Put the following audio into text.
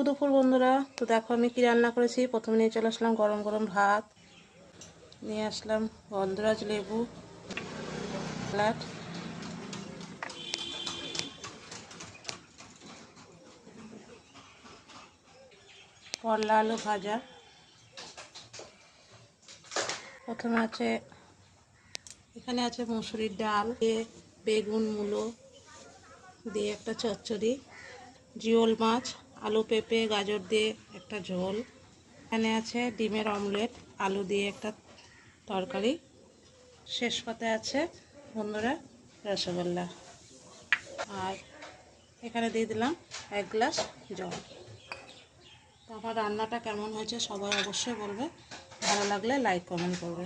দুপুর বন্ধুরা। তো দেখো আমি কি রান্না করেছি। প্রথমে নিয়ে চলে আসলাম গরম গরম ভাত, নিয়ে আসলাম গন্ধরাজ লেবু, স্যালাড, করলা আলু ভাজা। প্রথমে আছে এখানে আছে মসুরির ডাল দিয়ে বেগুন মূলো দিয়ে একটা চচ্চড়ি, জিওল মাছ, আলু পেঁপে গাজর দিয়ে একটা ঝোল। এখানে আছে ডিমের অমলেট, আলু দিয়ে একটা তরকারি। শেষ পাতে আছে বন্ধুরা রসগোল্লা। আর এখানে দিয়ে দিলাম 1 গ্লাস জল। তো আমার রান্নাটা কেমন হয়েছে সবাই অবশ্যই বলবে, ভালো লাগলে লাইক কমেন্ট করবে।